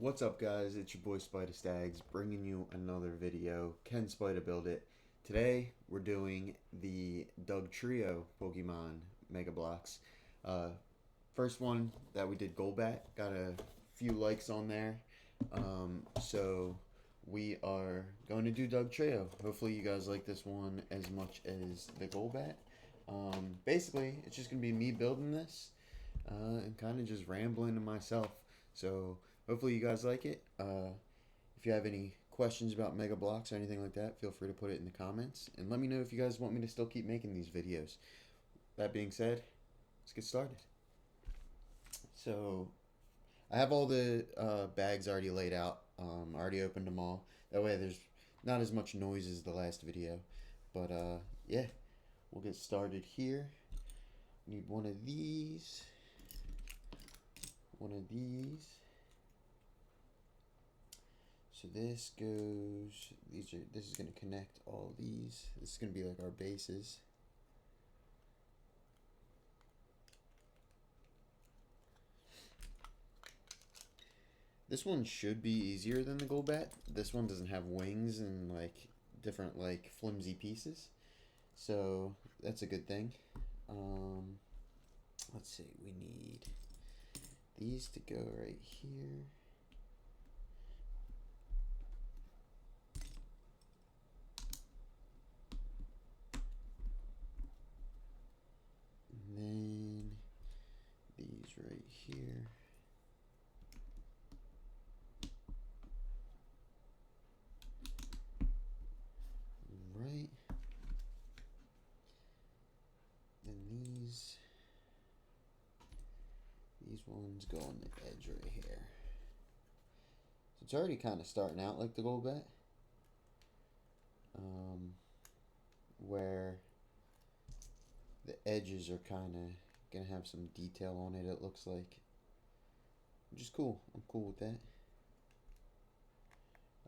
What's up, guys? It's your boy Spidastags bringing you another video. Can Spida build it? Today we're doing the Dugtrio Pokemon Mega Bloks. First one that we did Golbat got a few likes on there, so we are going to do Dugtrio. Hopefully you guys like this one as much as the Golbat. Basically, it's just gonna be me building this and kind of just rambling to myself. So hopefully you guys like it. If you have any questions about Mega Bloks or anything like that, feel free to put it in the comments. And let me know if you guys want me to still keep making these videos. That being said, let's get started. So I have all the bags already laid out. I already opened them all. That way there's not as much noise as the last video. But yeah, we'll get started here. Need one of these. One of these. So this goes, this is going to connect all these. This is going to be like our bases. This one should be easier than the Golbat. This one doesn't have wings and like different like flimsy pieces. So that's a good thing. Let's see, we need these to go right here. And then these right here. Right. Then these ones go on the edge right here. So it's already kind of starting out like the Golbat. Where the edges are kind of going to have some detail on it, it looks like. Which is cool. I'm cool with that.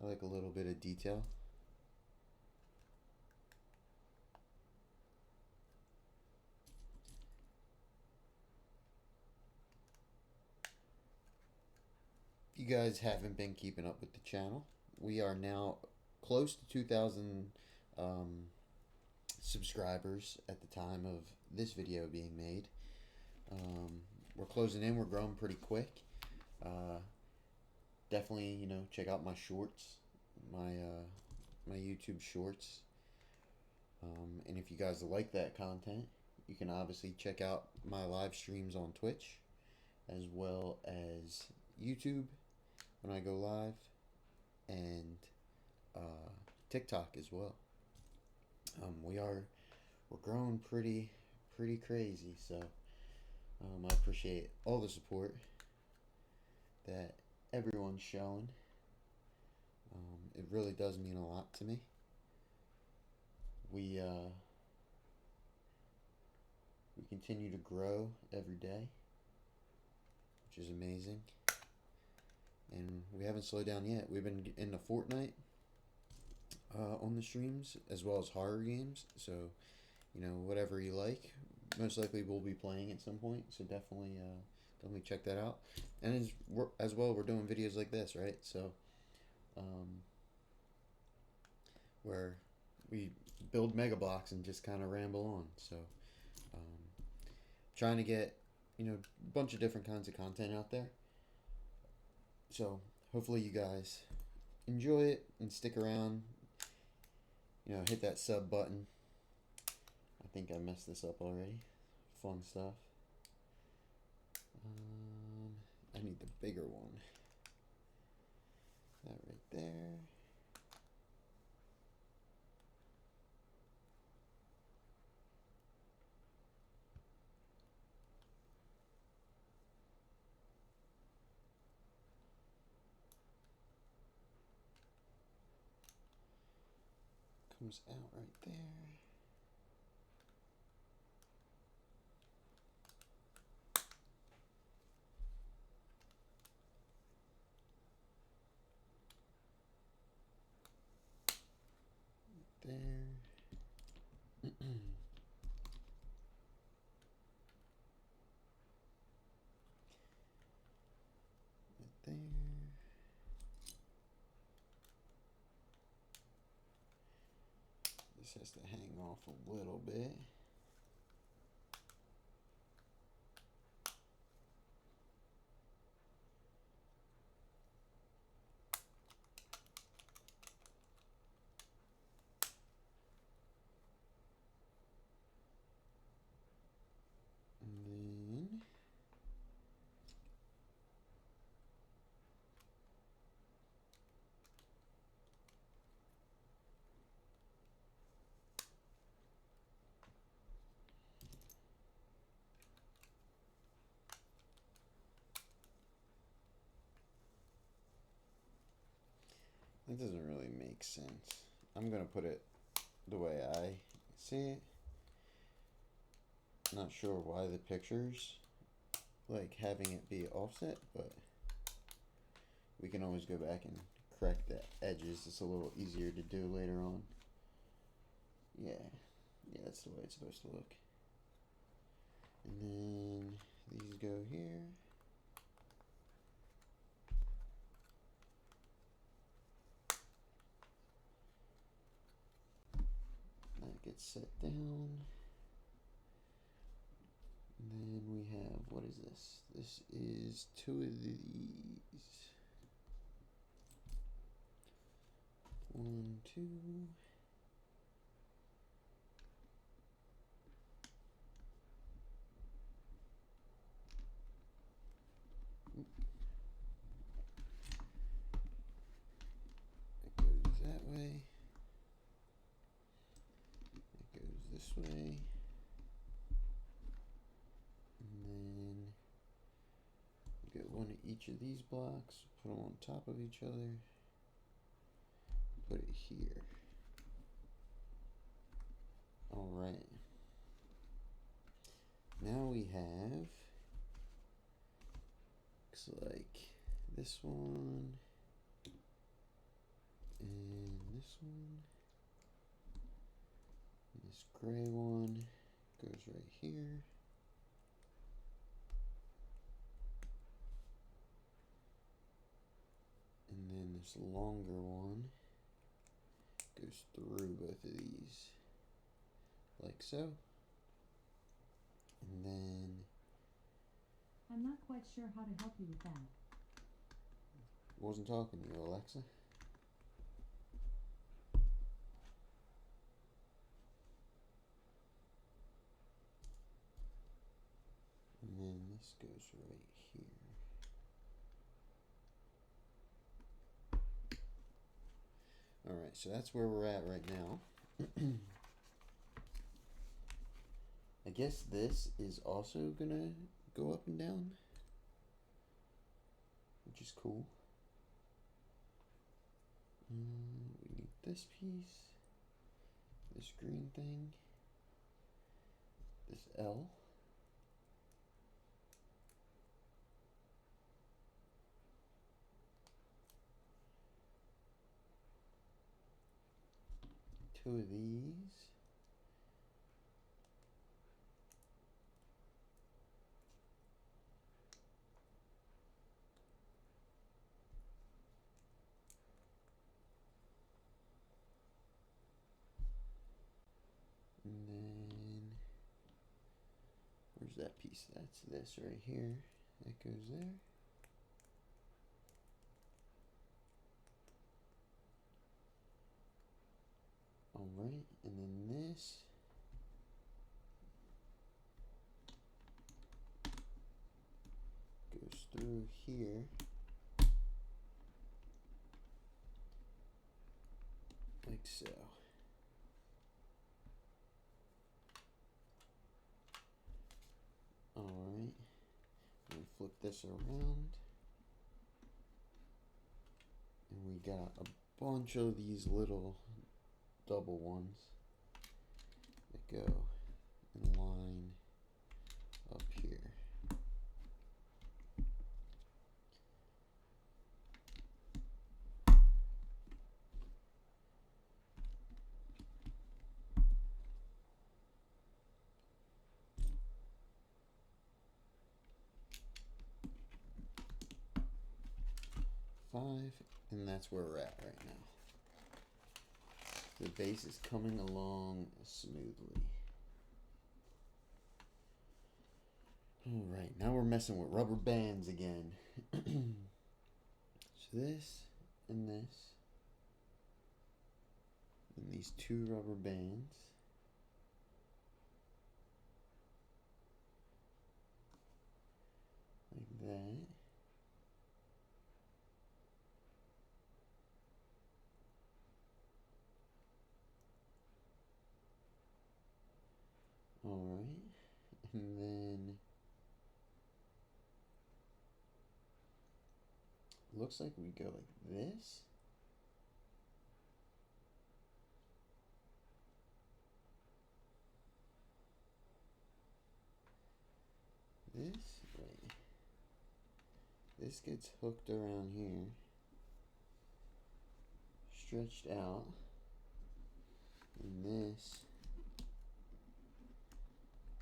I like a little bit of detail. If you guys haven't been keeping up with the channel, we are now close to 2,000 subscribers at the time of this video being made. We're closing in. We're growing pretty quick. Definitely, check out my shorts, my YouTube shorts. And if you guys like that content, you can obviously check out my live streams on Twitch, as well as YouTube when I go live, and TikTok as well. We're growing pretty crazy, so I appreciate all the support that everyone's showing. It really does mean a lot to me. We continue to grow every day, which is amazing. And we haven't slowed down yet. We've been in the Fortnite on the streams, as well as horror games. So, whatever you like, most likely we'll be playing at some point. So definitely check that out. And as well, we're doing videos like this, right? So, where we build Mega Bloks and just kind of ramble on. So, trying to get a bunch of different kinds of content out there. So hopefully you guys enjoy it and stick around. Hit that sub button. I think I messed this up already. Fun stuff. I need the bigger one. That right there. Comes out right there. There. Right there. This has to hang off a little bit. That doesn't really make sense. I'm going to put it the way I see it. Not sure why the pictures like having it be offset, but we can always go back and correct the edges. It's a little easier to do later on. Yeah, that's the way it's supposed to look. And then these go here. That gets set down. And then we have, what is this? This is 2 of these. 1, 2. It goes that way. It goes this way. And then get one of each of these blocks, put them on top of each other, put it here. Alright. Now we have, looks like this one, and this one, and this gray one goes right here. And then this longer one goes through both of these, like so. And then I'm not quite sure how to help you with that. Wasn't talking to you, Alexa. And then this goes right here. Alright, so that's where we're at right now. I guess this is also gonna go up and down, which is cool. We need this piece, this green thing, this L. Two of these. And then, where's that piece? That's this right here. That goes there. Alright, and then this goes through here. Like so. Alright, and flip this around. And we got a bunch of these little double ones that go in line up here. Five, and that's where we're at right now. The base is coming along smoothly. Alright, now we're messing with rubber bands again. So this and this. And these two rubber bands. Like that. Alright, and then looks like we go like this. Wait. This gets hooked around here, stretched out, and this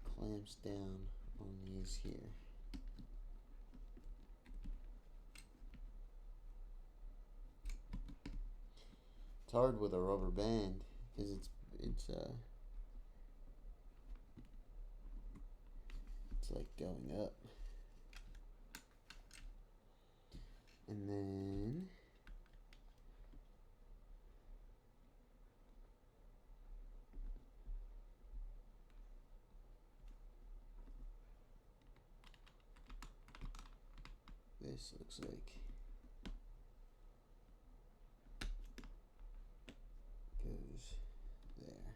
clamps down on these here. It's hard with a rubber band because it's like going up. And then this looks like goes there.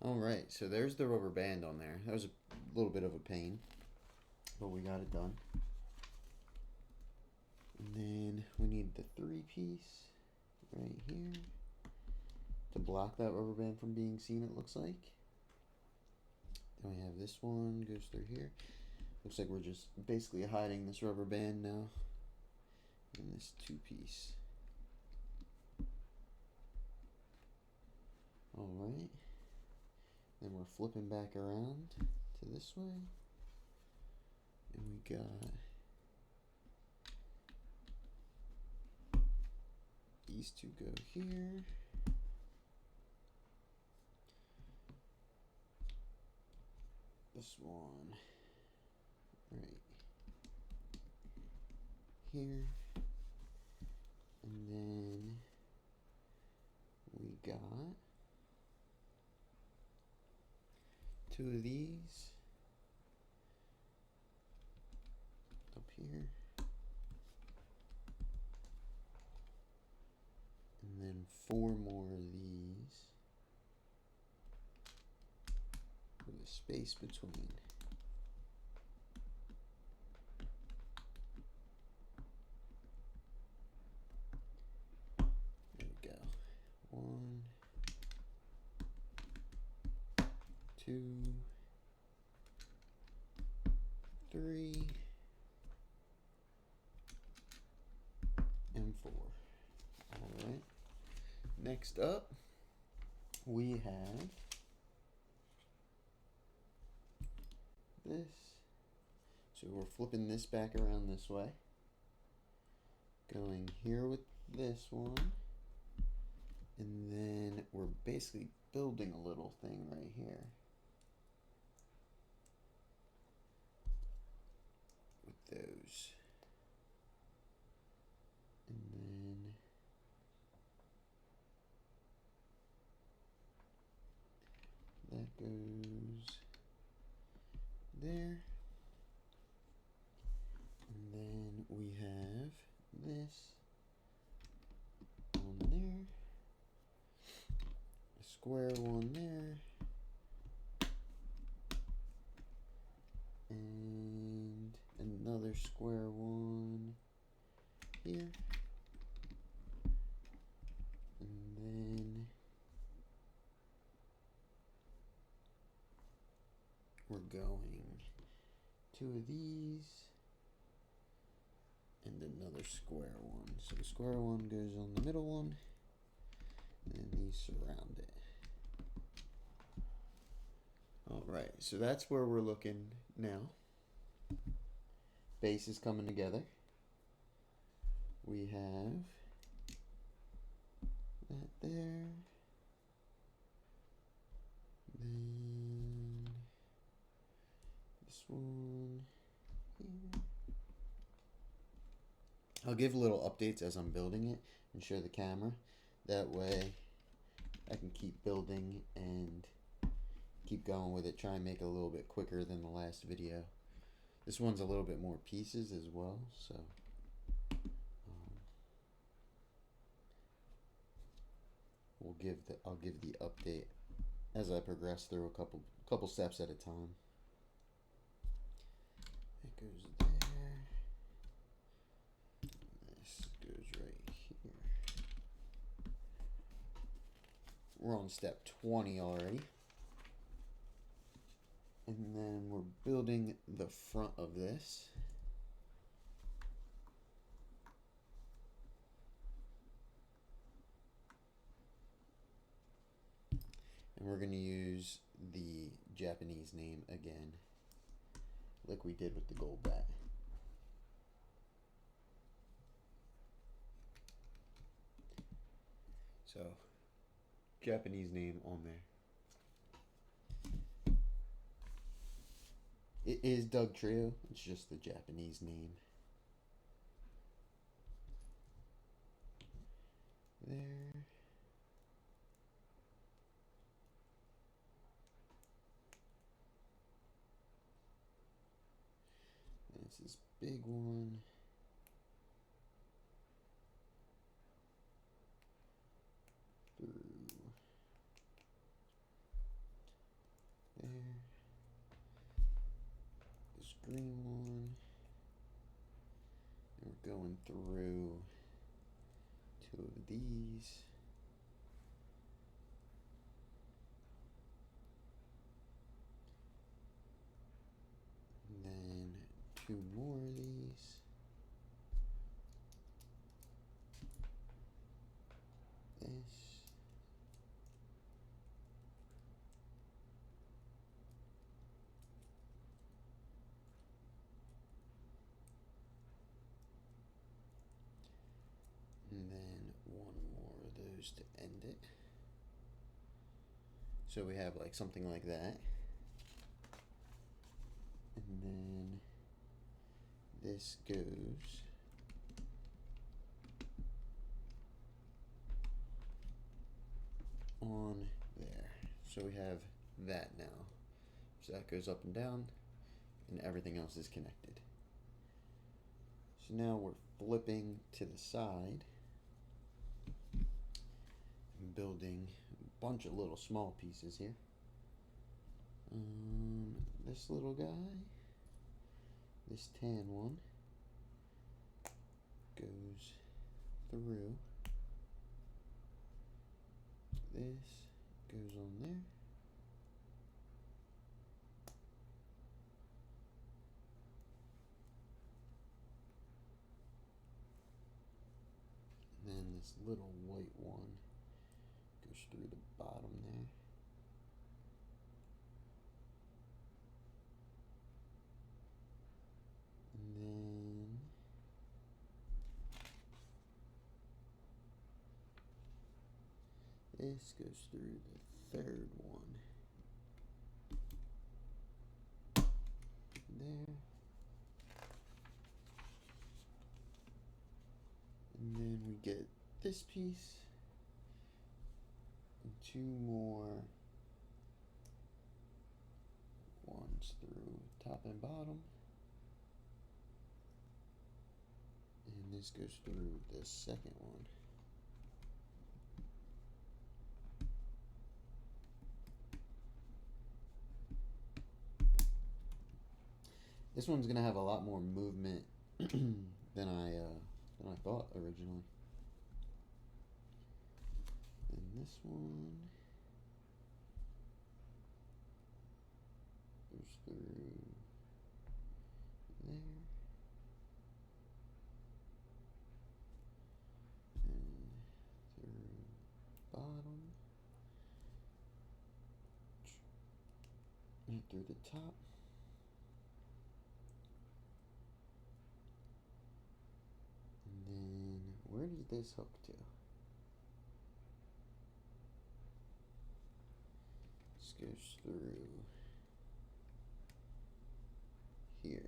Alright, so there's the rubber band on there. That was a little bit of a pain, but we got it done. And then we need the 3-piece right here to block that rubber band from being seen, it looks like. Then we have this one, goes through here. Looks like we're just basically hiding this rubber band now. And this 2-piece. Alright. Then we're flipping back around to this way. And we got these two go here. This one right here. And then we got two of these up here, and then 4 more of these with a space between. There we go. 1, 2, 3, and 4. Alright. Next up, we have this. So we're flipping this back around this way. Going here with this one. And then we're basically building a little thing right here. With those. And then that goes there. And then we have this on there. A square one there. And another square one here. And then we're going 2 of these and another square one. So the square one goes on the middle one, and then these surround it. Alright, so that's where we're looking now. Base is coming together. we have that there. Then this one here. I'll give little updates as I'm building it and show the camera. That way I can keep building and keep going with it. Try and make it a little bit quicker than the last video. This one's a little bit more pieces as well, so I'll give the update as I progress through a couple steps at a time. It goes there. This goes right here. We're on step 20 already. And then we're building the front of this. And we're going to use the Japanese name again, like we did with the gold bat. So, Japanese name on there. It is Dugtrio, it's just the Japanese name. There. This is big one. Through there. This green one. And we're going through two of these. And then two more of these. This. And then one more of those to end it. So we have like something like that. And then this goes on there. So we have that now. So that goes up and down, and everything else is connected. So now we're flipping to the side and building a bunch of little small pieces here. This little guy, this tan one, goes through. This goes on there. And then this little white one goes through the bottom there. And then this goes through the third one. There. And then we get this piece and two more ones through top and bottom. And this goes through the second one. This one's gonna have a lot more movement than I thought originally. And this one goes through there. And through bottom. And through the top. And then this hook to? This goes through here.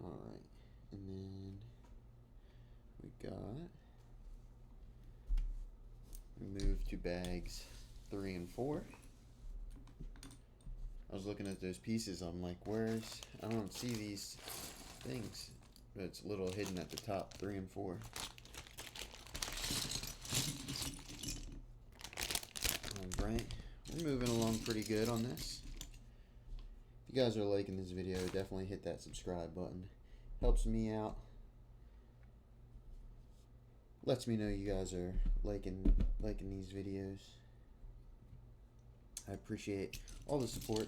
Alright, and then we move to bags 3 and 4. I was looking at those pieces, I'm like, I don't see these things, but it's a little hidden at the top, 3 and 4. Alright, we're moving along pretty good on this. If you guys are liking this video, definitely hit that subscribe button. Helps me out. Lets me know you guys are liking these videos. I appreciate all the support.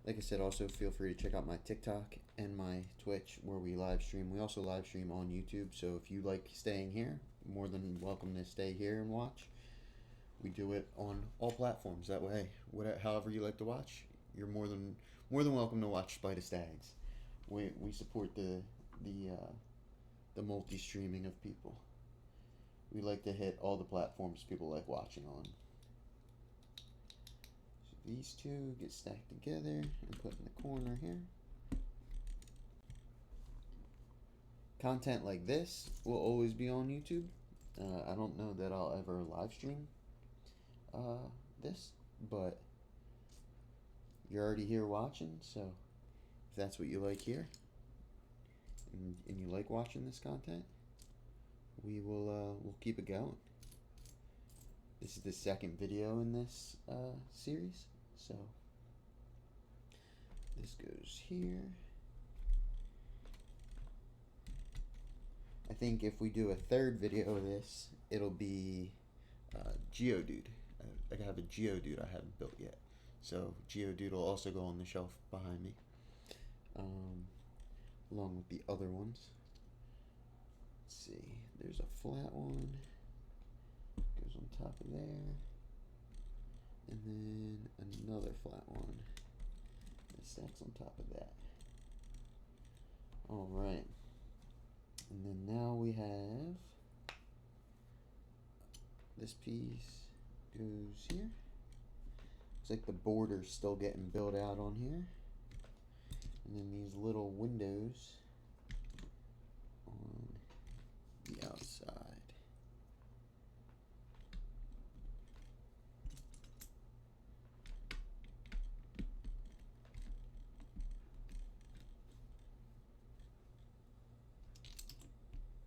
Like I said, also feel free to check out my TikTok and my Twitch where we live stream. We also live stream on YouTube, so if you like staying here, more than welcome to stay here and watch. We do it on all platforms. That way, however you like to watch, you're more than welcome to watch Spidastags. We support the multi-streaming of people. We like to hit all the platforms people like watching on. So these two get stacked together and put in the corner here. Content like this will always be on YouTube. I don't know that I'll ever live stream this, but you're already here watching, so if that's what you like here and you like watching this content, we'll keep it going. This is the second video in this series, so this goes here. I think if we do a third video of this, it'll be Geodude. I have a Geodude I haven't built yet, so Geodude will also go on the shelf behind me, along with the other ones. Let's see, there's a flat one, goes on top of there, and then another flat one that stacks on top of that. Alright, and then now we have this piece goes here. Looks like the border's still getting built out on here, and then these little windows on the outside.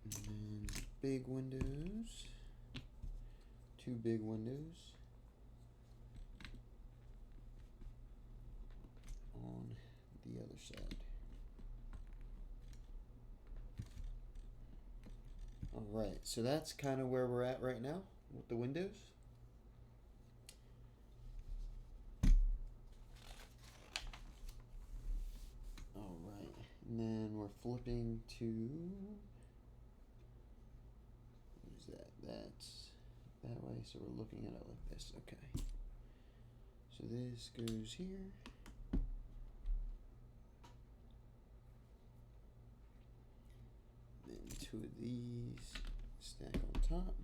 And then big windows, 2 big windows on the other side. Alright, so that's kind of where we're at right now with the windows. Alright, and then we're flipping to, what is that? That's that way, so we're looking at it like this. Okay. So this goes here. Then 2 of these stack on top.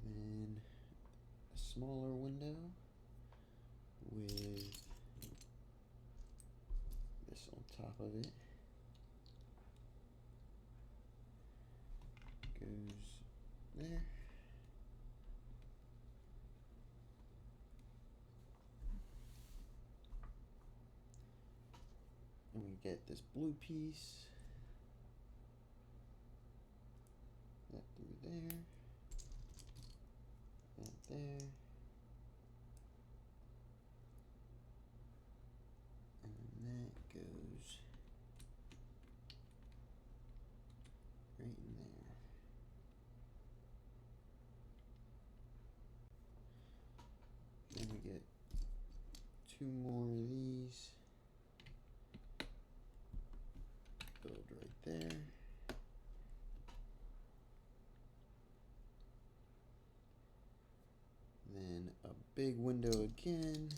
Then a smaller window with this on top of it. Goes there. And we get this blue piece. That through there. That there. And then that goes right in there. Then we get 2 more of these. Build right there. big window again.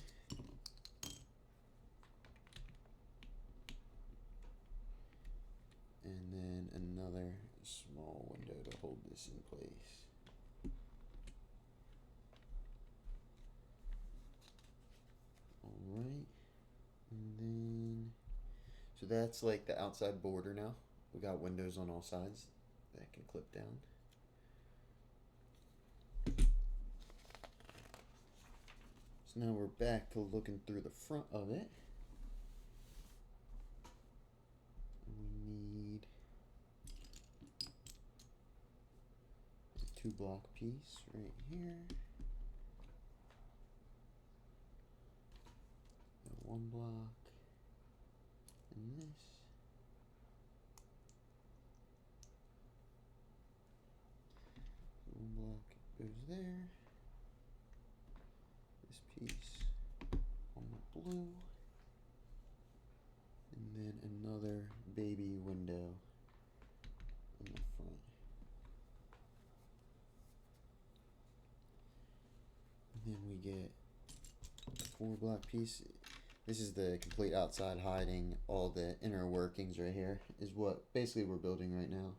And then another small window to hold this in place. Alright. And then, so that's like the outside border now. We got windows on all sides that can clip down. So now we're back to looking through the front of it. We need a 2-block piece right here. A 1 block and this. One block goes there. This piece on the blue. And then another baby window in the front. And then we get a 4-block piece. This is the complete outside hiding all the inner workings right here is what basically we're building right now.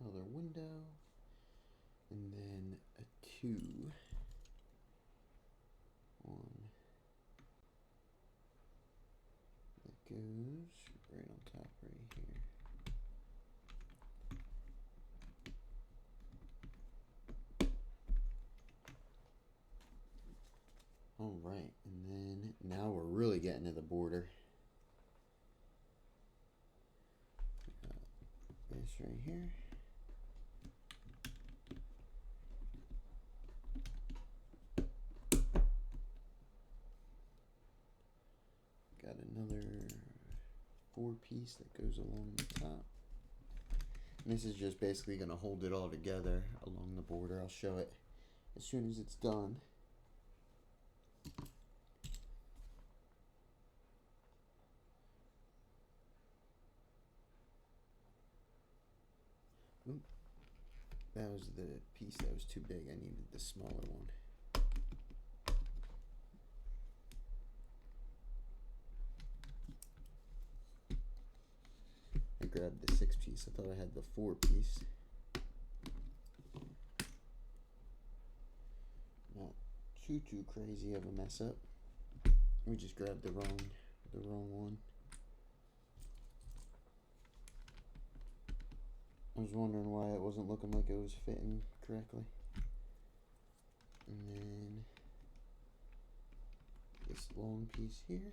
Another window, and then a 2 on that goes right on top right here. All right, and then now we're really getting to the border. Got this right here. Got another 4-piece that goes along the top. And this is just basically going to hold it all together along the border. I'll show it as soon as it's done. Oop. That was the piece that was too big. I needed the smaller one. I grabbed the 6-piece. I thought I had the 4-piece. Not too crazy of a mess up. We just grabbed the wrong one. I was wondering why it wasn't looking like it was fitting correctly. And then this long piece here.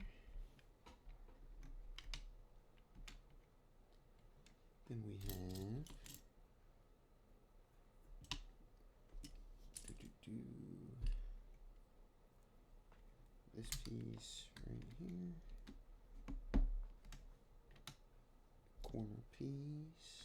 Then we have this piece right here. Corner piece.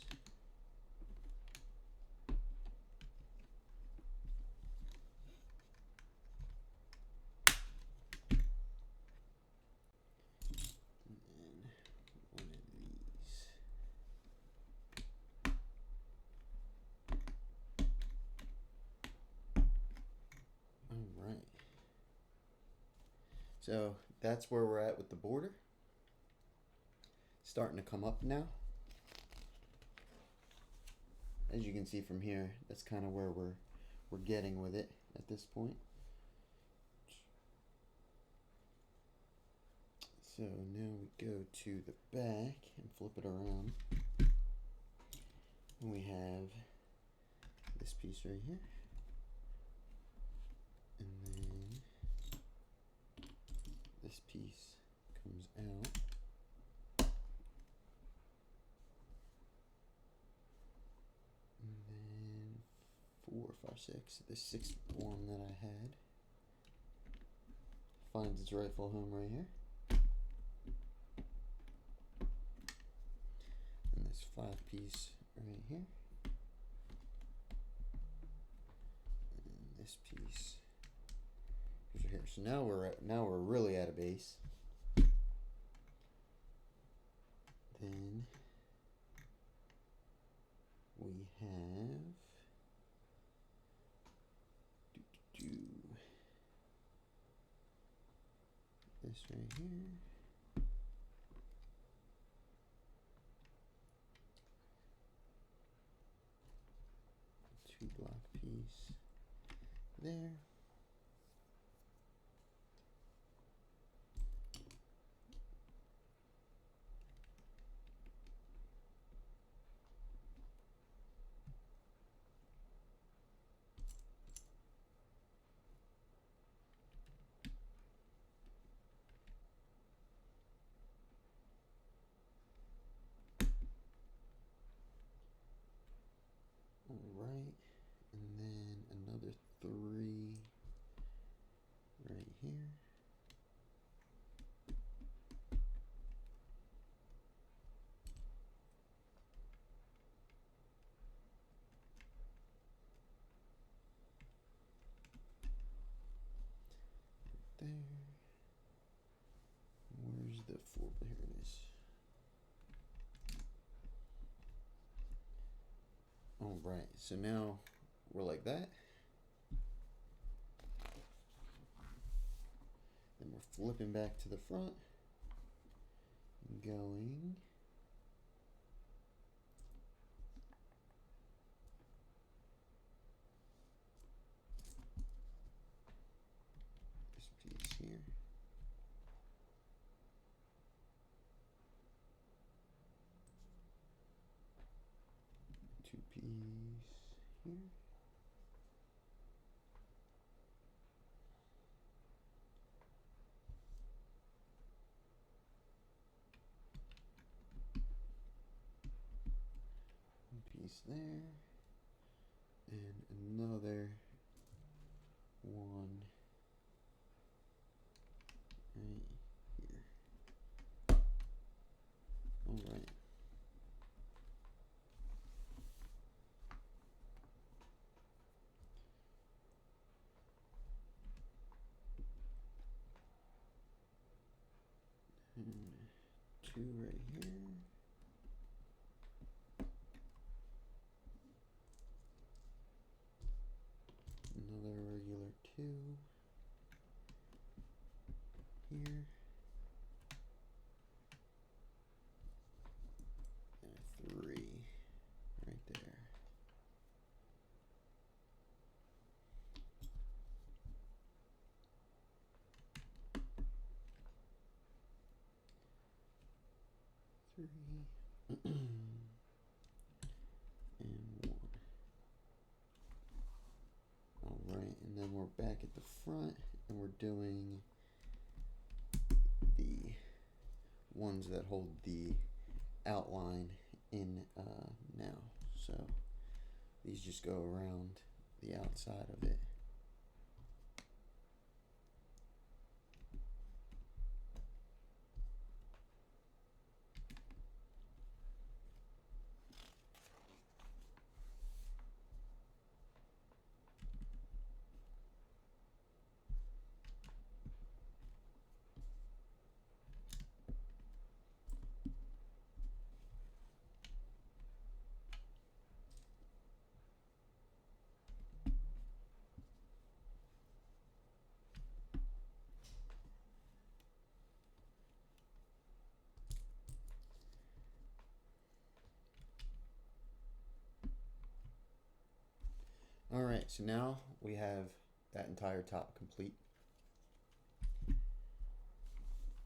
So that's where we're at with the border. Starting to come up now. As you can see from here, that's kind of where we're getting with it at this point. So now we go to the back and flip it around. And we have this piece right here. And then this piece comes out. And then 4, 5, 6. The 6th one that I had finds its rightful home right here. this 5-piece right here. And this piece over here. So now we're really at a base. Then we have this right here. Two-block piece there. Alright, and then another 3 right here. There. Where's the 4? Here it is. Alright, so now we're like that. Then we're flipping back to the front. Going. This piece here. Two-piece here. Piece there, and another one right here. All right. And 2 right here. Another regular 2 here, and a 3 right there. Three and 1. All right, and then we're back at the front, and we're doing the ones that hold the outline in now. So these just go around the outside of it. All right, so now we have that entire top complete.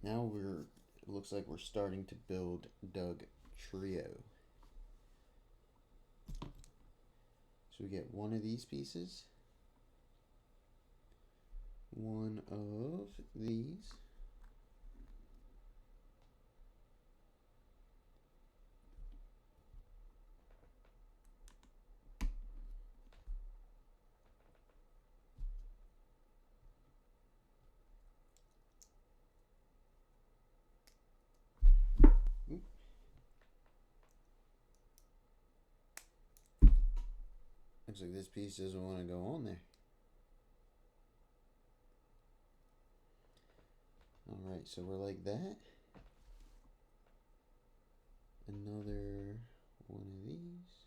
Now it looks like we're starting to build Dugtrio. So we get one of these pieces, one of these, Looks like this piece doesn't want to go on there. Alright, so we're like that. Another one of these.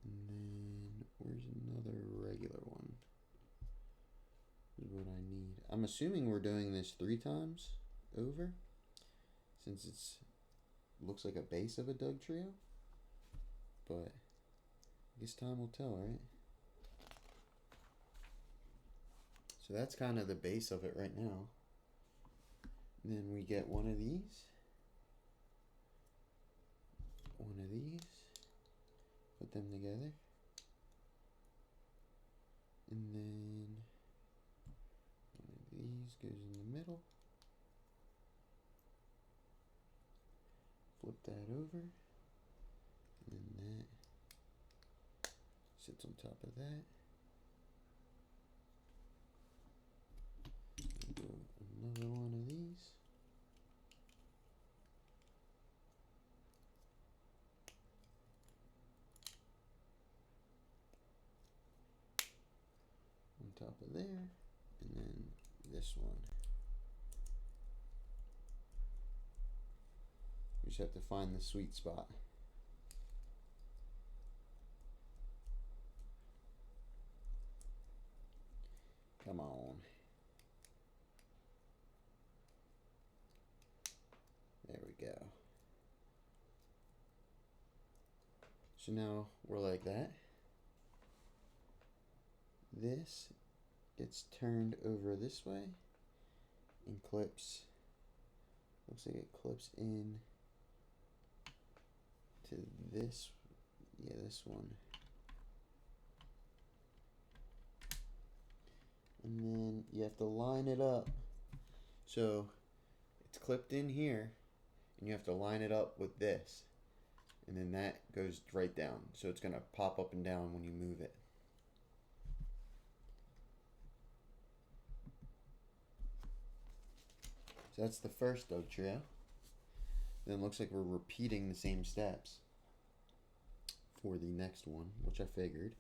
And then where's another regular one? This is what I need. I'm assuming we're doing this 3 times over, since it's looks like a base of a Dugtrio. But I guess time will tell, right? So that's kind of the base of it right now. And then we get one of these. One of these. Put them together. And then one of these goes in the middle. Flip that over. And then that sits on top of that. Do another one of these. On top of there, and then this one. We just have to find the sweet spot. Come on. There we go. So now we're like that. This gets turned over this way and clips. Looks like it clips in to this. Yeah, this one. And then you have to line it up. So it's clipped in here, and you have to line it up with this. And then that goes right down. So it's going to pop up and down when you move it. So that's the first Dugtrio. Then it looks like we're repeating the same steps for the next one, which I figured.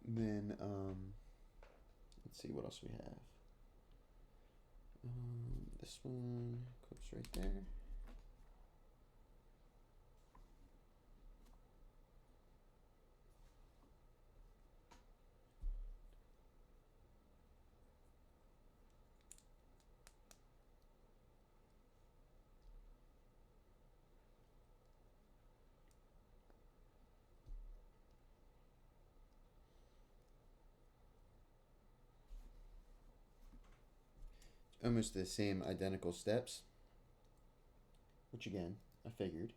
Then, let's see what else we have. This one clips right there. Almost the same identical steps, which again, I figured.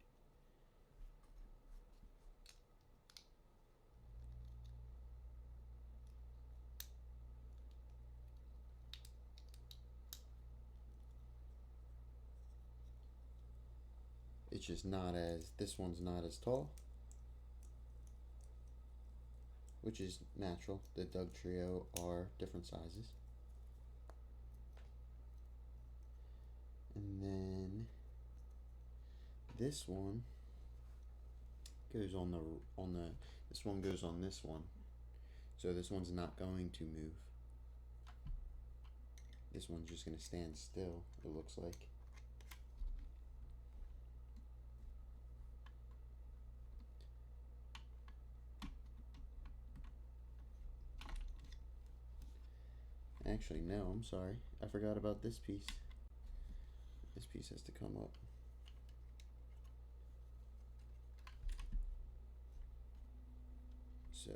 It's just not as, this one's not as tall, which is natural. The Dugtrio are different sizes. And then this one goes on this one goes on this one. So this one's not going to move. This one's just going to stand still, it looks like. Actually, no, I'm sorry. I forgot about this piece. This piece has to come up. So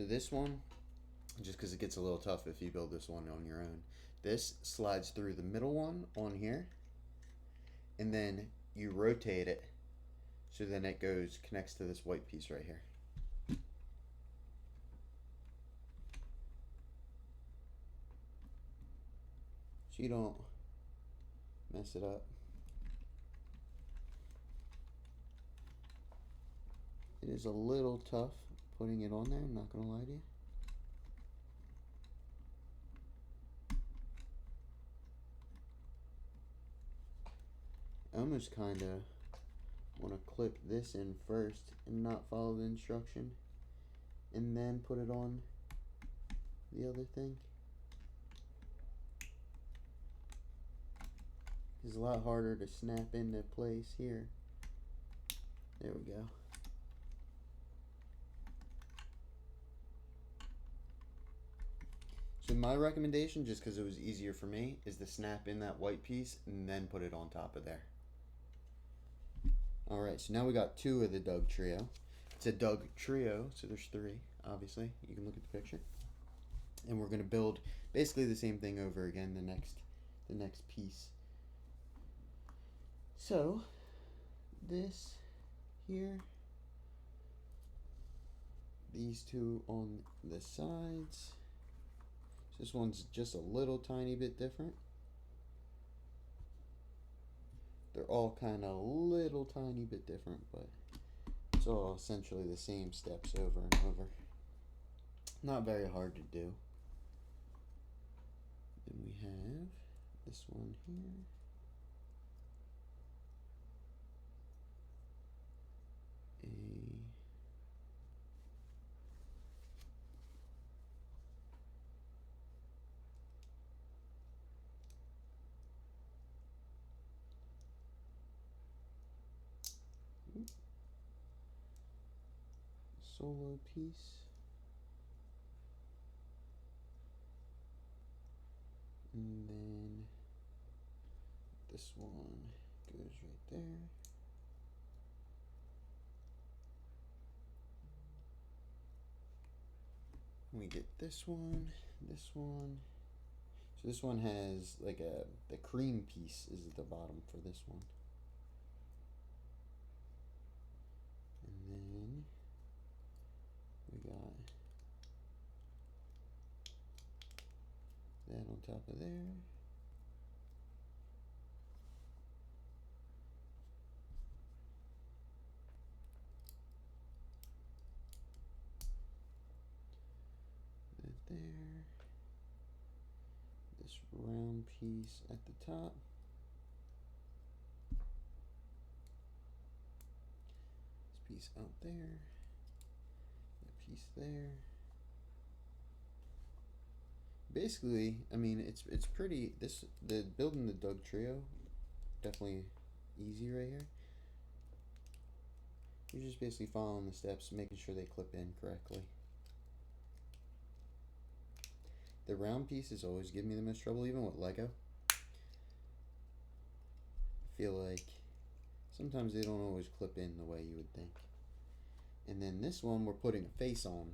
this one, just because it gets a little tough if you build this one on your own. This slides through the middle one on here, and then you rotate it, so then it connects to this white piece right here. So you don't mess it up. It is a little tough putting it on there, I'm not gonna lie to you. I almost kind of want to clip this in first and not follow the instruction and then put it on the other thing. It's a lot harder to snap into place here. There we go. So my recommendation, just because it was easier for me, is to snap in that white piece and then put it on top of there. Alright, so now we got 2 of the Dugtrio. It's a Dugtrio, so there's 3, obviously. You can look at the picture. And we're going to build basically the same thing over again, the next piece. So, this here, these 2 on the sides. So this one's just a little tiny bit different. They're all kind of a little tiny bit different, but it's all essentially the same steps over and over. Not very hard to do. Then we have this one here. Solo piece, and then this one goes right there. We get this one. So this one has like the cream piece is at the bottom for this one. And then we got that on top of there. That there. This round piece at the top. This piece out there. That piece there. Basically, I mean, it's pretty. The building the Dugtrio, definitely easy right here. You're just basically following the steps, making sure they clip in correctly. The round pieces always give me the most trouble, even with Lego. I feel like sometimes they don't always clip in the way you would think. And then this one we're putting a face on.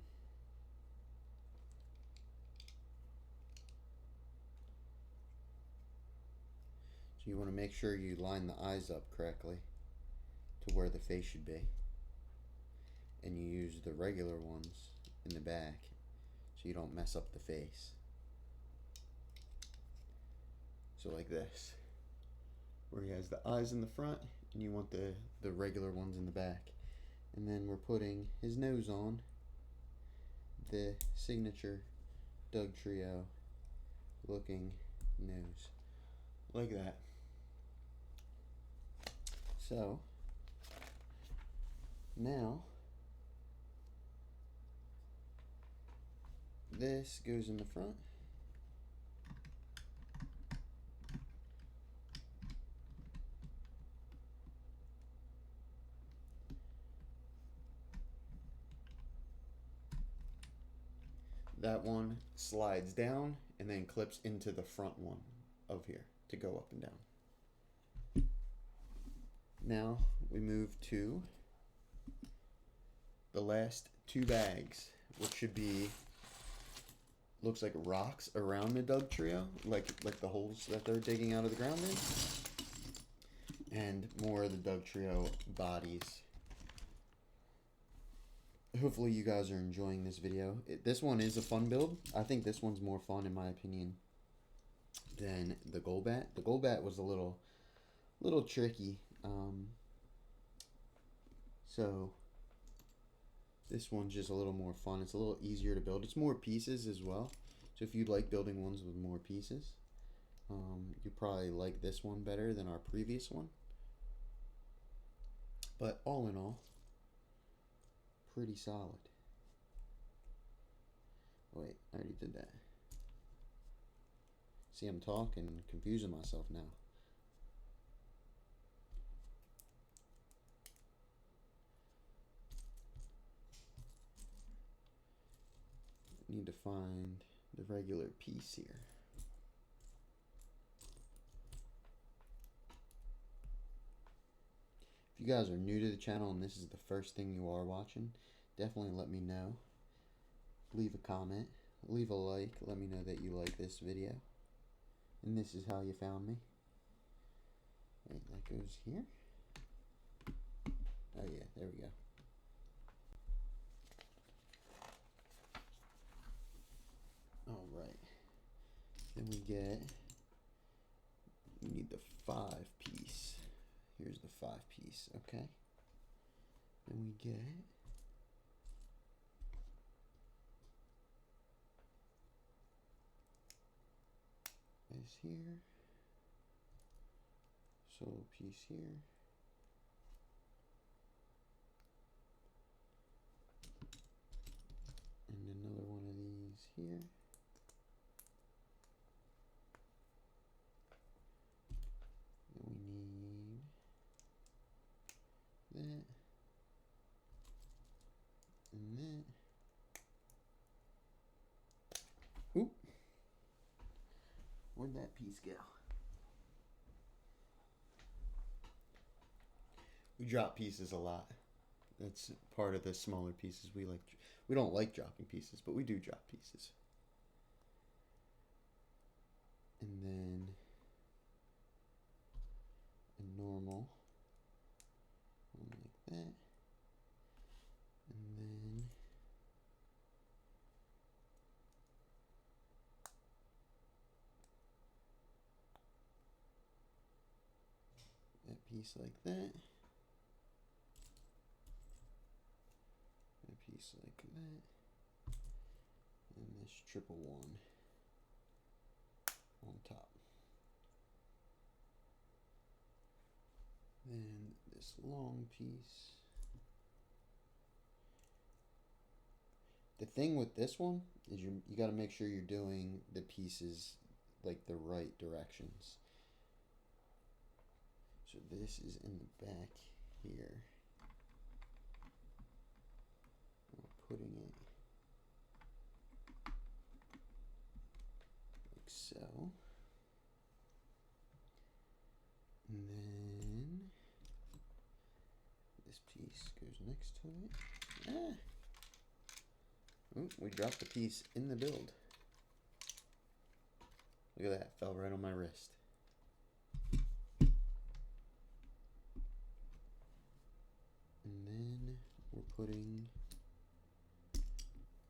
So you want to make sure you line the eyes up correctly to where the face should be. And you use the regular ones in the back so you don't mess up the face. So like this, where he has the eyes in the front and you want the regular ones in the back. And then we're putting his nose on, the signature Dugtrio looking nose, like that. So now this goes in the front. That one slides down and then clips into the front one of here to go up and down. Now we move to the last 2 bags, which should be, looks like rocks around the Dugtrio, like the holes that they're digging out of the ground in, and more of the Dugtrio bodies. Hopefully you guys are enjoying this video. This one is a fun build. I think this one's more fun in my opinion than the Golbat. The Golbat was a little tricky. So this one's just a little more fun. It's a little easier to build. It's more pieces as well. So if you like building ones with more pieces, you probably like this one better than our previous one, But all in all, pretty solid. Wait, I already did that. See, I'm talking, confusing myself now. Need to find the regular piece here. If you guys are new to the channel and this is the first thing you are watching, definitely let me know. Leave a comment, leave a like, let me know that you like this video. And this is how you found me. Wait, that goes here? Oh yeah, there we go. Alright. Then we need the 5-piece. Here's the 5-piece, okay? Then we get this here. Solo piece here. And another one of these here. Then we need that. And that. Oop. Where'd that piece go? We drop pieces a lot. That's part of the smaller pieces. We don't like dropping pieces, but we do drop pieces. And then a normal one like that. And then that piece like that. A piece like that, and this triple one on top. Then this long piece. The thing with this one is you got to make sure you're doing the pieces like the right directions. So this is in the back here. Putting it like so. And then this piece goes next to it. Ooh, we dropped the piece in the build. Look at that, fell right on my wrist. And then we're putting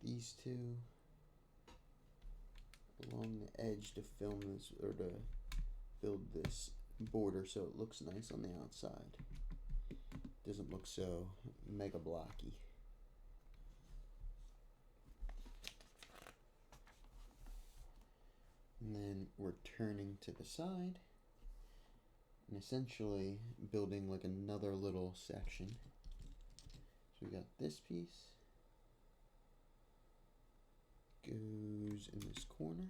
these two along the edge to film this, or to build this border so it looks nice on the outside. Doesn't look so mega blocky. And then we're turning to the side and essentially building like another little section. So we got this piece. Goes in this corner.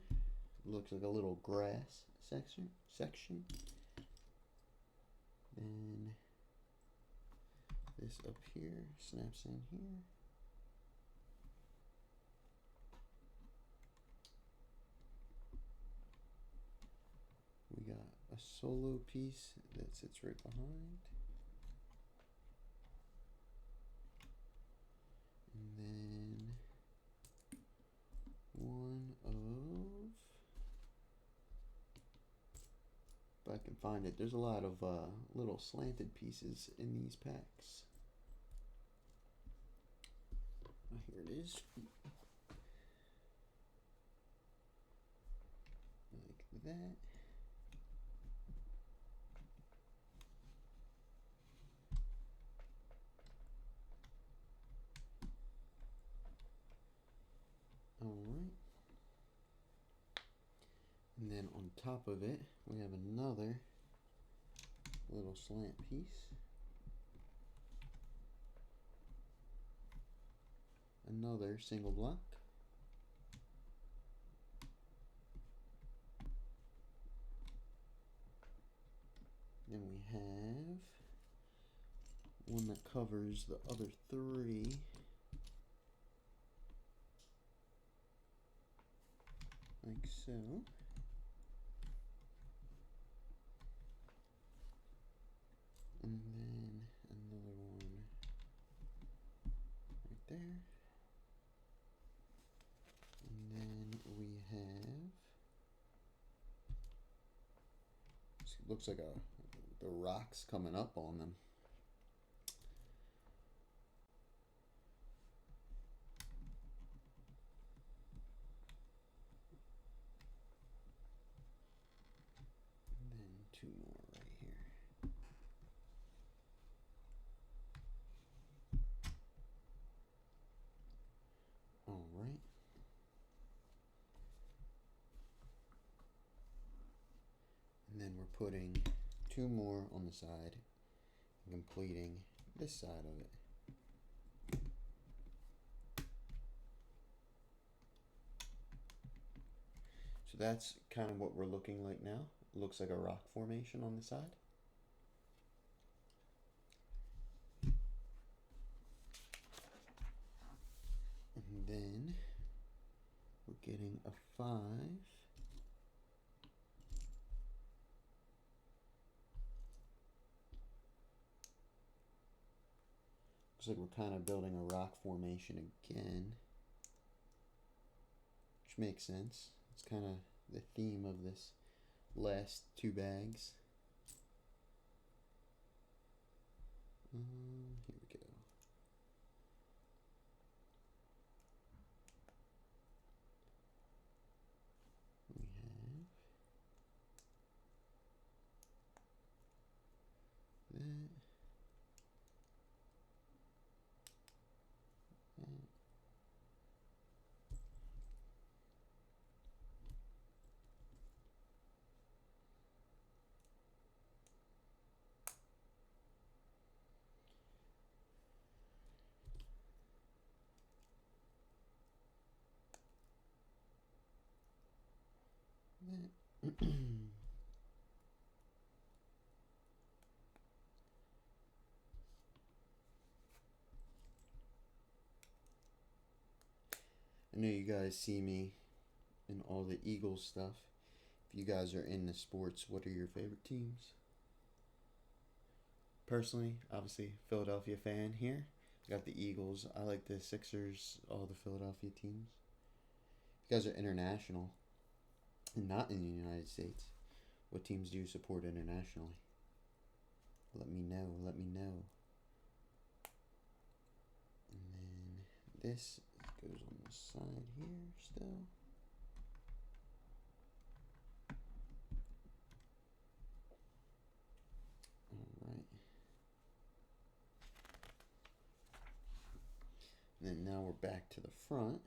Looks like a little grass section. Then this up here snaps in here. We got a solo piece that sits right behind. And then one of, if I can find it, there's a lot of little slanted pieces in these packs. Oh, here it is. Like that. Alright. And then on top of it, we have another little slant piece. another single block. Then we have one that covers the other three. Like so. And then another one right there. And then we have, looks like the rocks coming up on them. And then two more right here. All right. And then we're putting two more on the side and completing this side of it. So that's kind of what we're looking like now. It looks like a rock formation on the side. And then we're getting a 5. Looks like we're kind of building a rock formation again, which makes sense. It's kind of the theme of this last two bags. Here we go. We have that. I know you guys see me in all the Eagles stuff. If you guys are into sports, what are your favorite teams? Personally, obviously, Philadelphia fan here. Got the Eagles. I like the Sixers, all the Philadelphia teams. If you guys are international and not in the United States, what teams do you support internationally? Let me know. Let me know. And then this goes on the side here still. Alright. And then now we're back to the front.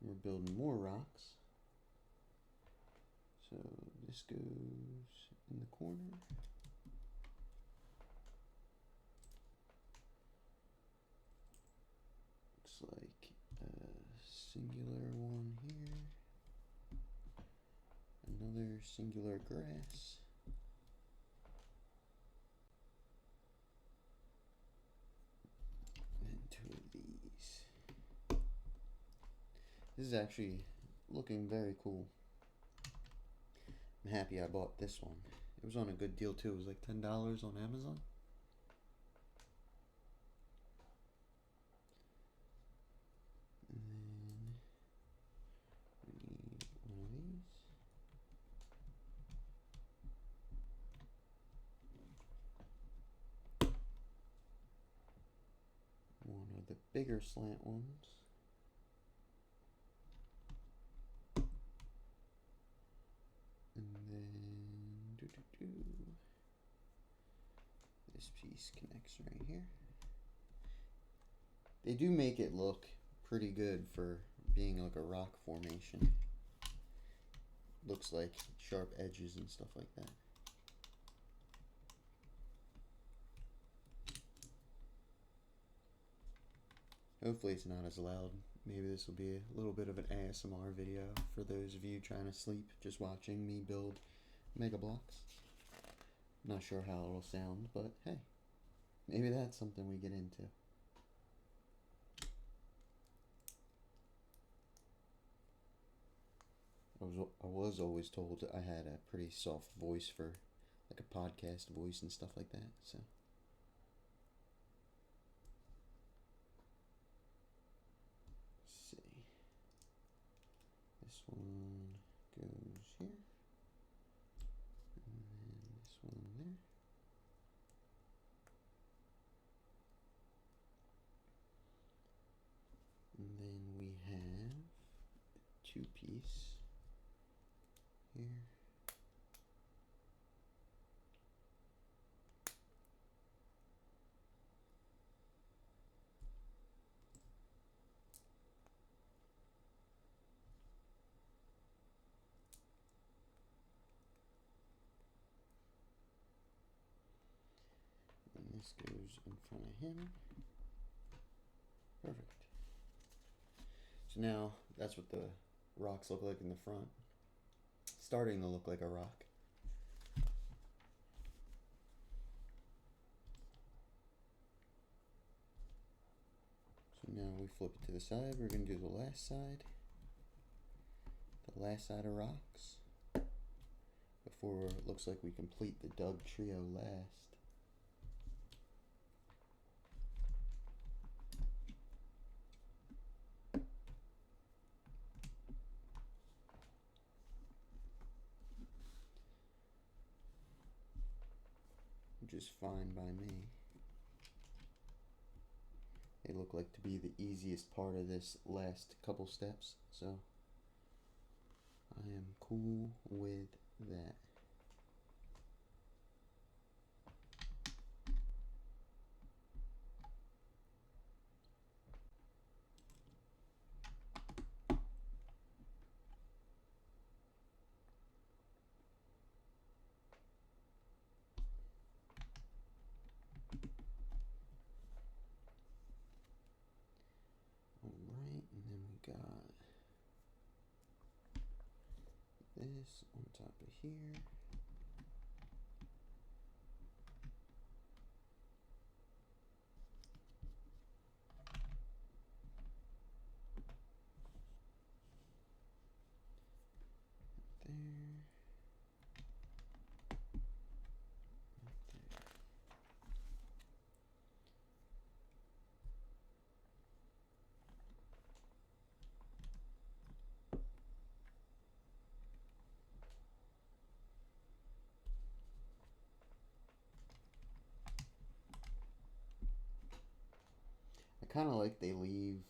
We're building more rocks. So this goes in the corner. Looks like a singular one here. Another singular grass. And two of these. This is actually looking very cool. I'm happy I bought this one. It was on a good deal too. It was like $10 on Amazon. And then we need one of these. One of the bigger slant ones. And then this piece connects right here. They do make it look pretty good for being like a rock formation. Looks like sharp edges and stuff like that. Hopefully it's not as loud. Maybe this will be a little bit of an ASMR video for those of you trying to sleep, just watching me build Mega Bloks. Not sure how it'll sound, but hey, maybe that's something we get into. I was always told I had a pretty soft voice for like a podcast voice and stuff like that, so. Let's see. This one goes here. And then this one there. And then we have a 2-piece here. And this goes in front of him. Perfect. So now that's what the rocks look like in the front. Starting to look like a rock. So now we flip it to the side. We're going to do the last side. The last side of rocks. Before it looks like we complete the Dugtrio last. Which is fine by me. They look like to be the easiest part of this last couple steps, so I am cool with that. Alright, and then we got this on top of here. There. I kind of like they leave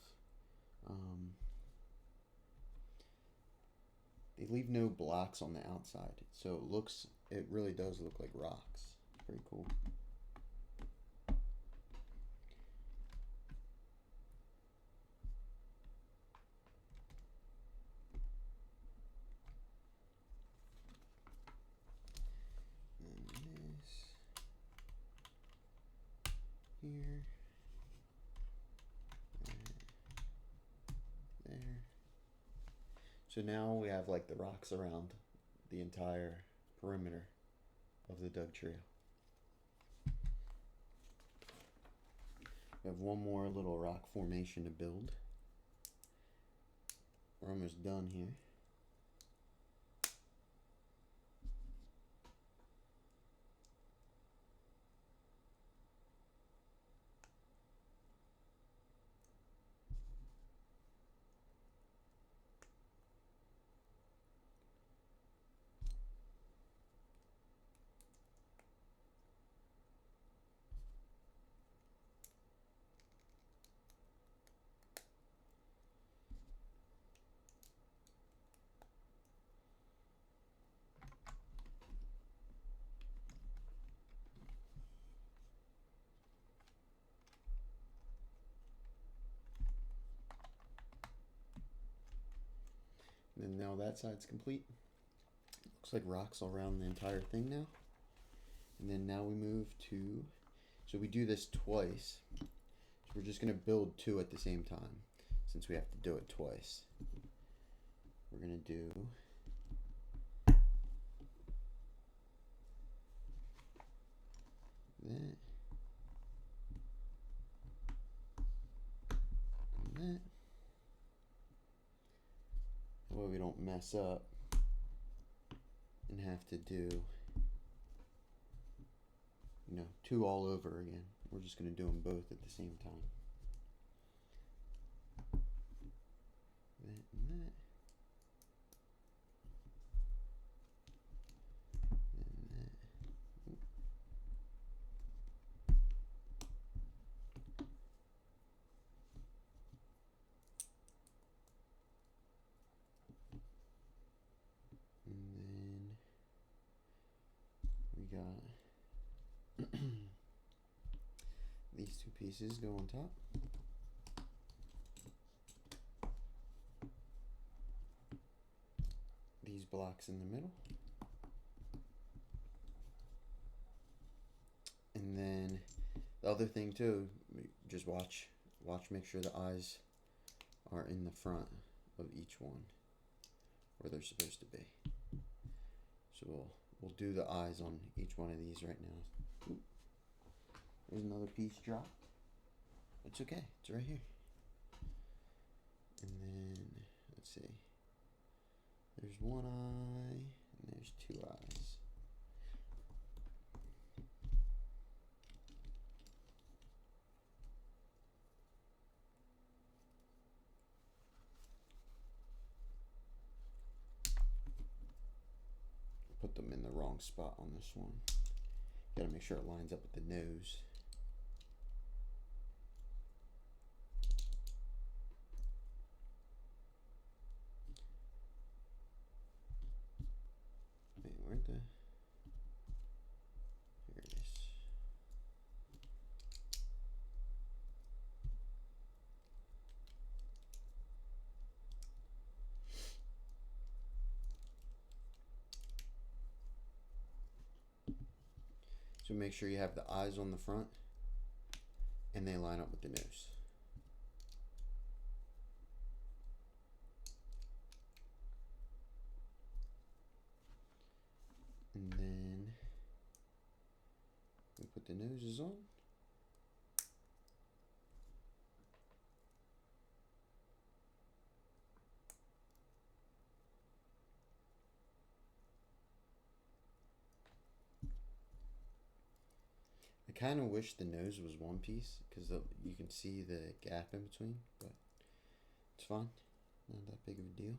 no blocks on the outside, so it really does look like rocks. Pretty cool. And this here. There. So now we have like the rocks around the entire perimeter of the Dugtrio. We have one more little rock formation to build. We're almost done here. And now that side's complete. Looks like rocks all around the entire thing now. And then now we move to, so we do this twice. So We're just going to build two at the same time since we have to do it twice. We're going to do that and that. That way we don't mess up and have to do, you know, two all over again. We're just going to do them both at the same time. That and that. And that. And then we got these two pieces go on top. These blocks in the middle. And then the other thing too, just watch, make sure the eyes are in the front of each one where they're supposed to be. So we'll do the eyes on each one of these right now. Ooh, there's another piece dropped. It's okay, it's right here. And then let's see. There's one eye and there's two eyes. Put them in the wrong spot on this one. Gotta make sure it lines up with the nose. Wait, where'd the... Here it is. So make sure you have the eyes on the front and they line up with the nose. And then we put the noses on. I kind of wish the nose was one piece because you can see the gap in between, but it's fine. Not that big of a deal.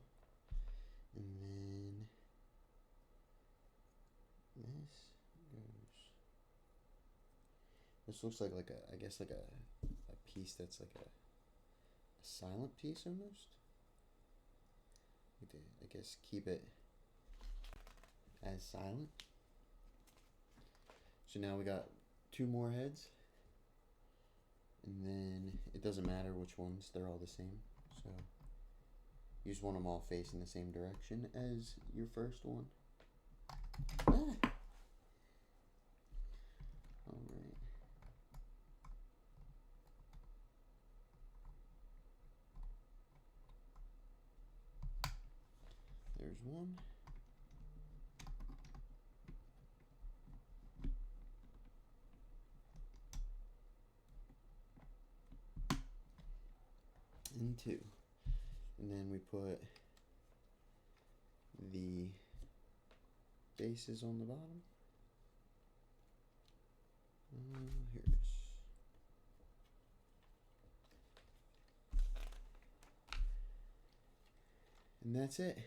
And then this looks like I guess like a piece that's like a silent piece almost. I guess keep it as silent. So now we got two more heads, and then it doesn't matter which ones, they're all the same. So you just want them all facing the same direction as your first one. Ah. All right. There's one. And two. And then we put the bases on the bottom. Here it is. And that's it.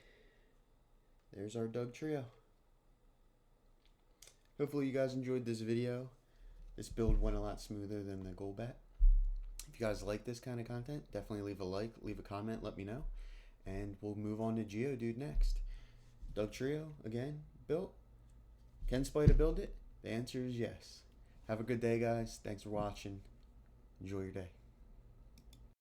There's our Dugtrio. Hopefully you guys enjoyed this video. This build went a lot smoother than the Golbat. If you guys like this kind of content, definitely leave a like, leave a comment, let me know. And we'll move on to Geodude next. Dugtrio, again, built. Can Spida build it? The answer is yes. Have a good day, guys. Thanks for watching. Enjoy your day.